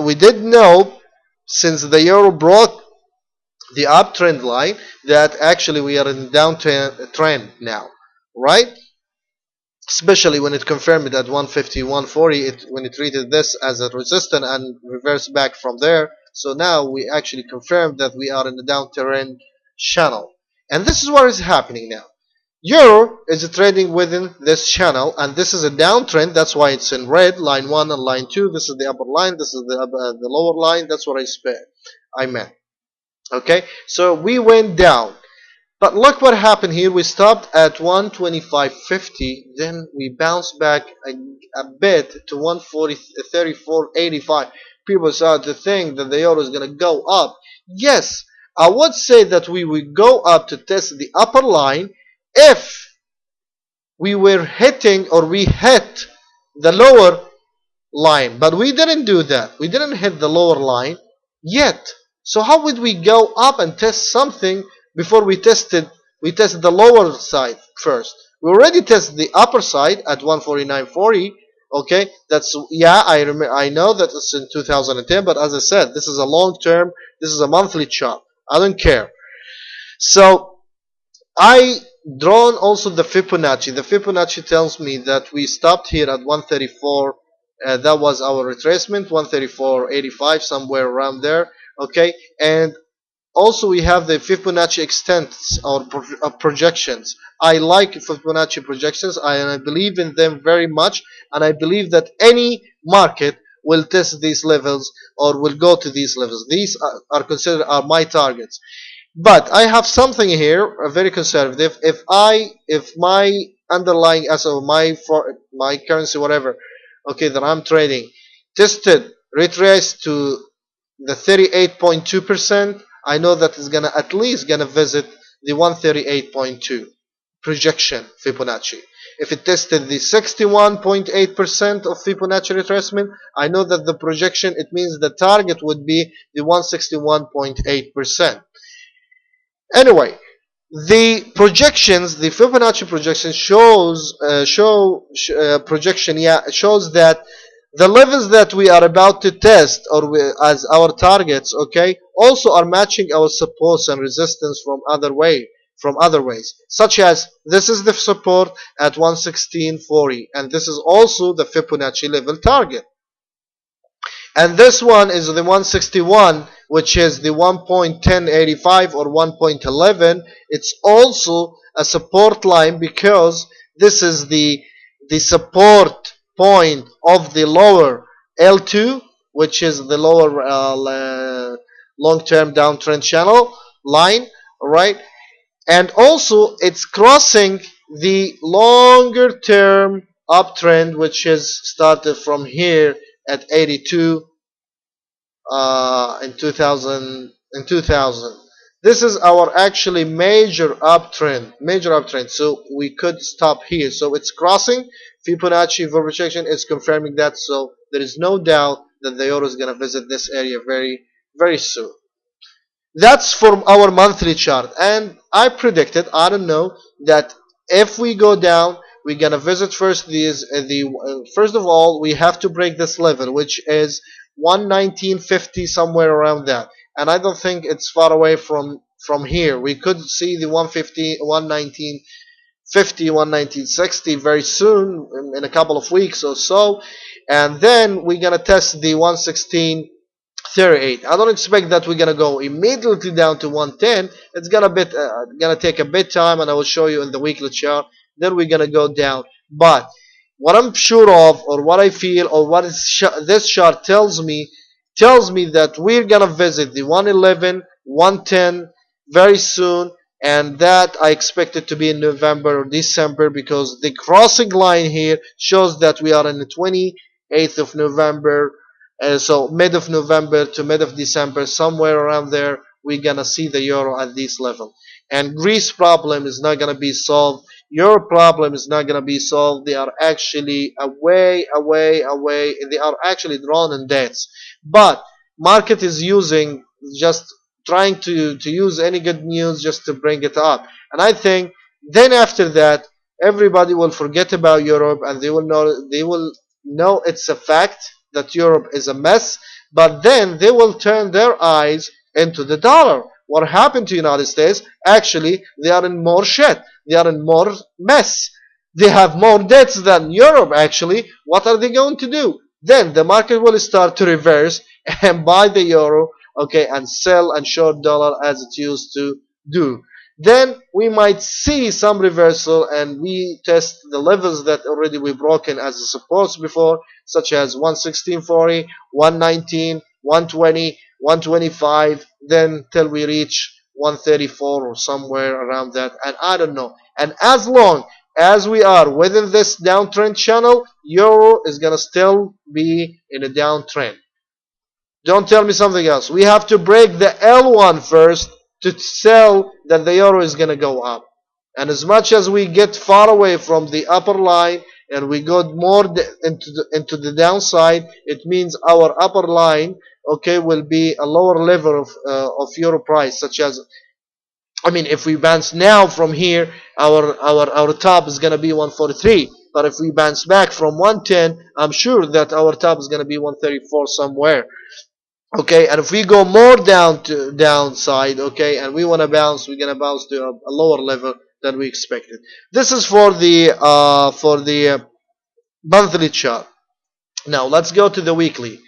we did know, since the euro broke the uptrend line, that actually we are in downtrend trend now, right? Especially when it confirmed it at 150, 140, when it treated this as a resistance and reversed back from there. So now we actually confirmed that we are in the downtrend channel, and this is what is happening now. Euro is trading within this channel, and this is a downtrend. That's why it's in red. Line 1 and line 2. This is the upper line. This is the lower line. That's what I meant. Okay, so we went down. But look what happened here. We stopped at 125.50, then we bounced back a bit to 140.34.85. People started to think that the euro is going to go up. Yes, I would say that we would go up to test the upper line if we were hitting, or we hit the lower line. But we didn't do that. We didn't hit the lower line yet. So how would we go up and test something before we tested the lower side first? We already tested the upper side at 149.40. Okay, that's, yeah, I know that it's in 2010, but as I said, this is a long term, this is a monthly chart. I don't care. So I drawn also the Fibonacci. The Fibonacci tells me that we stopped here at 134. That was our retracement, 134.85, somewhere around there. Okay, and also we have the Fibonacci extents, or projections. I like Fibonacci projections. I believe in them very much, and I believe that any market will test these levels or will go to these levels. These are considered my targets. But I have something here, very conservative. If my underlying asset, my currency, whatever, okay, that I'm trading, tested, retraced to the 38.2%, I know that it's gonna at least visit the 138.2 projection Fibonacci. If it tested the 61.8% of Fibonacci retracement, I know that the projection, it means the target would be the 161.8%. Anyway, the projections, the Fibonacci projection shows shows that the levels that we are about to test, or as our targets, okay, also are matching our supports and resistance from other ways, such as this is the support at 116.40, and this is also the Fibonacci level target. And this one is the 161, which is the 1.1085 or 1.11. It's also a support line because this is the support point of the lower L2, which is the lower long-term downtrend channel line, alright? And also it's crossing the longer term uptrend, which is started from here at 82 in 2000. This is our actually major uptrend. So we could stop here. So it's crossing. Fibonacci projection is confirming that. So there is no doubt that the euro is going to visit this area very, very soon. That's from our monthly chart, and I predicted, I don't know, that if we go down, we're gonna visit first these. First of all, we have to break this level, which is 119.50, somewhere around that. And I don't think it's far away from here. We could see the 150, 119.50, 119.60 very soon, in a couple of weeks or so, and then we're gonna test the 116.38. I don't expect that we're gonna go immediately down to 110. It's gonna take a bit time, and I will show you in the weekly chart. Then we're gonna go down. But what I'm sure of, or what I feel, or what this chart tells me that we're gonna visit the 111, 110 very soon, and that I expect it to be in November or December, because the crossing line here shows that we are in the 28th of November. So mid of November to mid of December, somewhere around there, we're gonna see the euro at this level. And Greece problem is not gonna be solved. Your problem is not gonna be solved. They are actually away. They are actually drawn in debts. But market is just trying to use any good news just to bring it up. And I think then after that, everybody will forget about Europe, and they will know it's a fact that Europe is a mess. but then they will turn their eyes into the dollar. What happened to the United States? Actually, they are in more shit. They are in more mess. They have more debts than Europe, actually. What are they going to do? Then the market will start to reverse and buy the euro, okay, and sell and short dollar as it used to do. Then we might see some reversal and we test the levels that already we broken as a supports before, such as 116.40, 119, 120, 125, then till we reach 134 or somewhere around that, and I don't know. And as long as we are within this downtrend channel, euro is gonna still be in a downtrend. Don't tell me something else. We have to break the L1 first to tell that the euro is going to go up. And as much as we get far away from the upper line and we go more into the downside, it means our upper line, okay, will be a lower level of euro price, such as, I mean, if we bounce now from here, our top is going to be 143. But if we bounce back from 110, I'm sure that our top is going to be 134 somewhere. Okay, and if we go more down to downside, okay, and we want to bounce, we're gonna bounce to a lower level than we expected. This is for the monthly chart. Now let's go to the weekly.